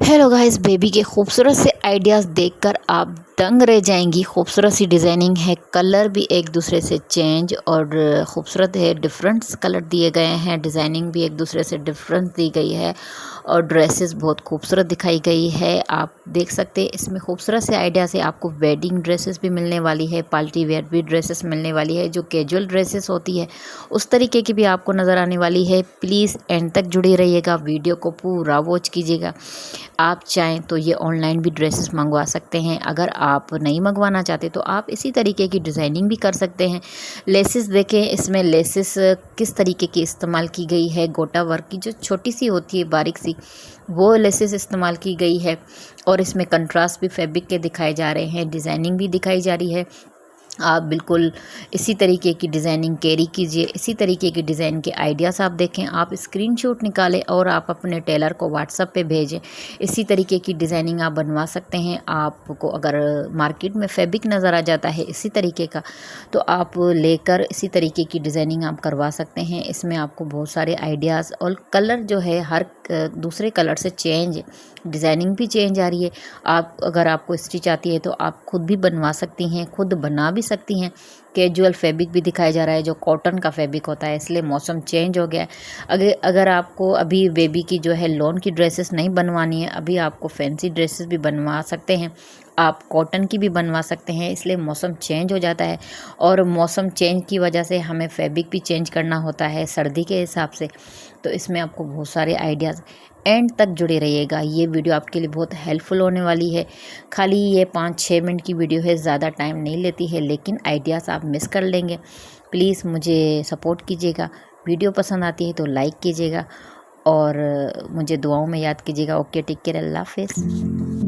Hello guys, baby के खूबसूरत से आइडियाज़ देखकर आप दंग रह जाएंगी। खूबसूरत सी डिज़ाइनिंग है, कलर भी एक दूसरे से चेंज और खूबसूरत है। डिफरेंट कलर दिए गए हैं, डिज़ाइनिंग भी एक दूसरे से डिफरेंट दी गई है और ड्रेसेस बहुत खूबसूरत दिखाई गई है। आप देख सकते हैं इसमें खूबसूरत से आइडिया से आपको वेडिंग ड्रेसेस भी मिलने वाली है, पार्टी वेयर भी ड्रेसेस मिलने वाली है। जो कैजुअल ड्रेसेस होती है उस तरीके की भी आपको नज़र आने वाली है। प्लीज़ एंड तक जुड़े रहिएगा, वीडियो को पूरा वॉच कीजिएगा। आप चाहें तो ये ऑनलाइन भी ड्रेसेस मंगवा सकते हैं। अगर आप नहीं मंगवाना चाहते तो आप इसी तरीके की डिज़ाइनिंग भी कर सकते हैं। लेसेस देखें, इसमें लेसेस किस तरीके की इस्तेमाल की गई है। गोटा वर्क की जो छोटी सी होती है, बारीक सी, वो लेसेस इस्तेमाल की गई है और इसमें कंट्रास्ट भी फैब्रिक के दिखाए जा रहे हैं, डिज़ाइनिंग भी दिखाई जा रही है। आप बिल्कुल इसी तरीके की डिज़ाइनिंग कैरी कीजिए। इसी तरीके की डिज़ाइन के आइडियाज़ आप देखें, आप स्क्रीनशॉट निकालें और आप अपने टेलर को व्हाट्सएप पे भेजें। इसी तरीके की डिज़ाइनिंग आप बनवा सकते हैं। आपको अगर मार्केट में फैब्रिक नज़र आ जाता है इसी तरीके का, तो आप लेकर इसी तरीके की डिज़ाइनिंग आप करवा सकते हैं। इसमें आपको बहुत सारे आइडियाज़ और कलर जो है हर दूसरे कलर से चेंज, डिज़ाइनिंग भी चेंज आ रही है। आप अगर आपको स्टिच आती है तो आप खुद भी बनवा सकती हैं, खुद बना भी सकती हैं। कैजुअल फैब्रिक भी दिखाया जा रहा है जो कॉटन का फैब्रिक होता है, इसलिए मौसम चेंज हो गया है। अगर आपको अभी बेबी की जो है लॉन की ड्रेसेस नहीं बनवानी है, अभी आपको फैंसी ड्रेसेस भी बनवा सकते हैं, आप कॉटन की भी बनवा सकते हैं। इसलिए मौसम चेंज हो जाता है और मौसम चेंज की वजह से हमें फैब्रिक भी चेंज करना होता है सर्दी के हिसाब से। तो इसमें आपको बहुत सारे आइडियाज़, एंड तक जुड़े रहिएगा। ये वीडियो आपके लिए बहुत हेल्पफुल होने वाली है। खाली ये 5-6 मिनट की वीडियो है, ज़्यादा टाइम नहीं लेती है, लेकिन आइडियाज़ आप मिस कर लेंगे। प्लीज़ मुझे सपोर्ट कीजिएगा। वीडियो पसंद आती है तो लाइक कीजिएगा और मुझे दुआओं में याद कीजिएगा। ओके, टेक केयर, अल्लाह हाफिज़।